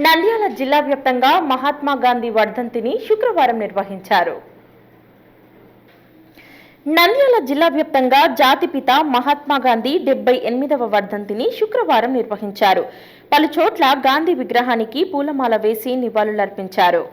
నంద్యాల జిల్లా వ్యాప్తంగా మహాత్మా గాంధీ వర్ధంతిని శుక్రవారం నిర్వహించారు. నంద్యాల జిల్లా వ్యాప్తంగా జాతిపిత మహాత్మా గాంధీ 78వ వర్ధంతిని శుక్రవారం నిర్వహించారు. పలు చోట్ల గాంధీ విగ్రహానికి పూలమాల వేసి నివాళులర్పించారు.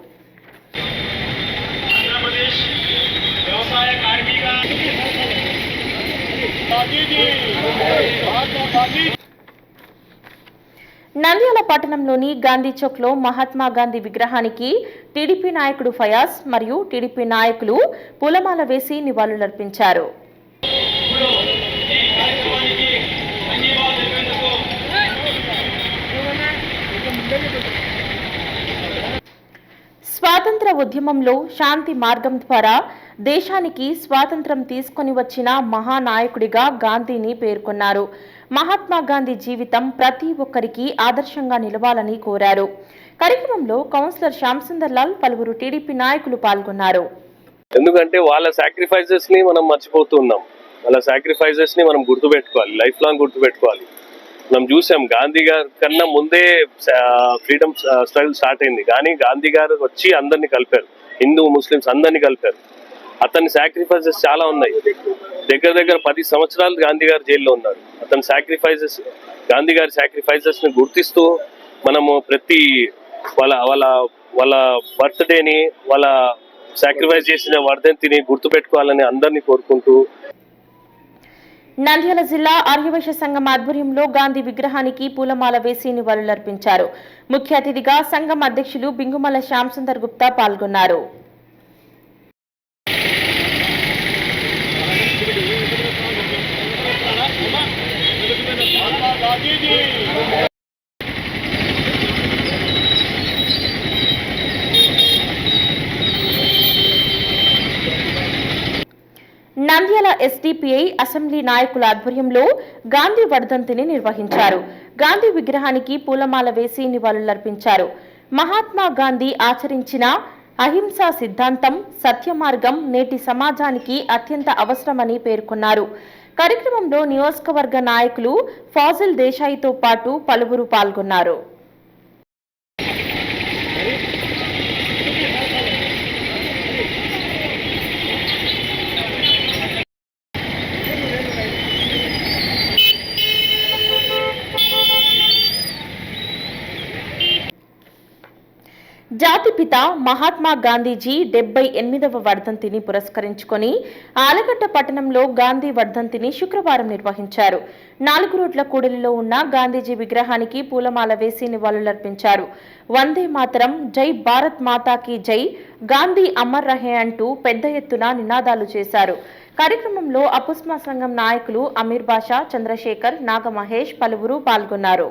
నంద్యాల పట్టణంలోని గాంధీ చౌక్లో మహాత్మా గాంధీ విగ్రహానికి టీడీపీ నాయకుడు ఫయాజ్ మరియు టీడీపీ నాయకులు పూలమాల వేసి నివాళులర్పించారు. స్వాతంత్ర ఉద్యమంలో శాంతి మార్గం ద్వారా దేశానికి స్వాతంత్రం తీసుకొని వచ్చిన మహానాయకుడిగా గాంధీని పేర్కొన్నారు. మహాత్మా గాంధీ జీవితం ప్రతి ఒక్కరికి ఆదర్శంగా నిలవాలని కోరారు. కార్యక్రమంలో కౌన్సిలర్ శ్యామ్ సుందర్ లాల్, పలువురు టీడీపీ నాయకులు పాల్గొన్నారు. ఎందుకంటే వాళ్ళ సాక్రిఫైసెస్ ని మనం మర్చిపోతున్నాం. వాళ్ళ సాక్రిఫైసెస్ ని మనం గుర్తుపెట్టుకోవాలి, లైఫ్ లాంగ్ గుర్తుపెట్టుకోవాలి. మనం చూసాం గాంధీ గారి కన్నా ముందే ఫ్రీడమ్ స్ట్రగుల్ స్టార్ట్ అయింది, కానీ గాంధీ గారు వచ్చి అందరినీ కలిపారు, హిందూ ముస్లిమ్స్ అందరినీ కలిపారు. అతని సాక్రిఫైసెస్ చాలా ఉన్నాయి. దగ్గర 10 సంవత్సరాలు గాంధీ గారు జైల్లో ఉన్నారు. అతని సాక్రిఫైసెస్, గాంధీ గారి సాక్రిఫైసెస్ ని గుర్తిస్తూ మనము ప్రతి వాళ్ళ బర్త్డేని, వాళ్ళ సాక్రిఫైస్ చేసిన వర్ధంతిని గుర్తుపెట్టుకోవాలని అందరినీ కోరుకుంటూ, నంద్యాల జిల్లా ఆర్యవైశ్య సంఘం ఆధ్వర్యంలో గాంధీ విగ్రహానికి పూలమాల వేసి నివాళులర్పించారు. ముఖ్య అతిథిగా సంఘం అధ్యక్షులు బింగుమల శ్యామ్ సుందర్ గుప్తా పాల్గొన్నారు. నంద్యాల ఎస్డిపిఐ అసెంబ్లీ నాయకుల ఆధ్వర్యంలో గాంధీ వర్ధంతిని నిర్వహించారు. గాంధీ విగ్రహానికి పూలమాల వేసి నివాళులర్పించారు. మహాత్మా గాంధీ ఆచరించిన అహింసా సిద్ధాంతం, సత్య మార్గం నేటి సమాజానికి అత్యంత అవసరమని పేర్కొన్నారు. కార్యక్రమంలో నియోజకవర్గ నాయకులు ఫాజిల్ దేశాయితో పాటు పలువురు పాల్గొన్నారు. జాతిపిత మహాత్మా గాంధీజీ 78వ వర్ధంతిని పురస్కరించుకొని ఆలగడ్డ పట్టణంలో గాంధీ వర్ధంతిని శుక్రవారం నిర్వహించారు. 4 రోడ్ల కూడలిలో ఉన్న గాంధీజీ విగ్రహానికి పూలమాల వేసి నివాళులర్పించారు. వందే మాతరం, జై భారత్ మాతాకి జై, గాంధీ అమర్ రహే అంటూ పెద్ద ఎత్తున నినాదాలు చేశారు. కార్యక్రమంలో అపుస్మా సంఘం నాయకులు అమీర్ బాషా, చంద్రశేఖర్, నాగమహేష్ పలువురు పాల్గొన్నారు.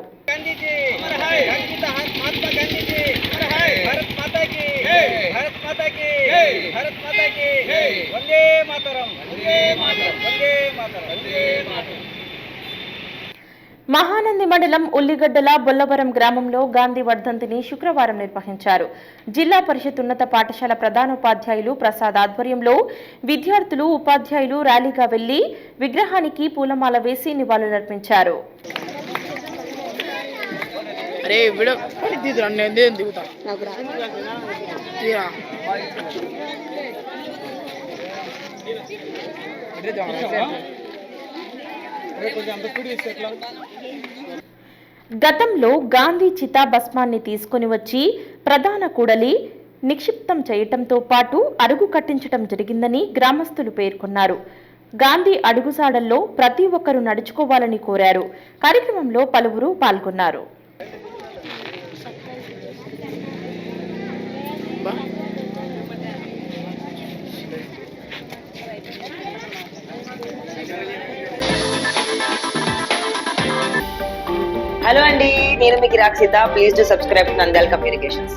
మహానంది మండలం ఉల్లిగడ్డల బొల్లవరం గ్రామంలో గాంధీ వర్ధంతిని శుక్రవారం నిర్వహించారు. జిల్లా పరిషత్ ఉన్నత పాఠశాల ప్రధానోపాధ్యాయులు ప్రసాద్ ఆధ్వర్యంలో విద్యార్థులు, ఉపాధ్యాయులు ర్యాలీగా వెళ్లి విగ్రహానికి పూలమాల వేసి నివాళులర్పించారు. గతంలో గాంధీ చితాభస్మాన్ని తీసుకుని వచ్చి ప్రధాన కూడలి నిక్షిప్తం చేయటంతో పాటు అడుగు కట్టించటం జరిగిందని గ్రామస్తులు పేర్కొన్నారు. గాంధీ అడుగుజాడల్లో ప్రతి ఒక్కరూ నడుచుకోవాలని కోరారు. కార్యక్రమంలో పలువురు పాల్గొన్నారు. హలో అండి, నేను మీకు Rakshitha. Please to subscribe Nandyal communications.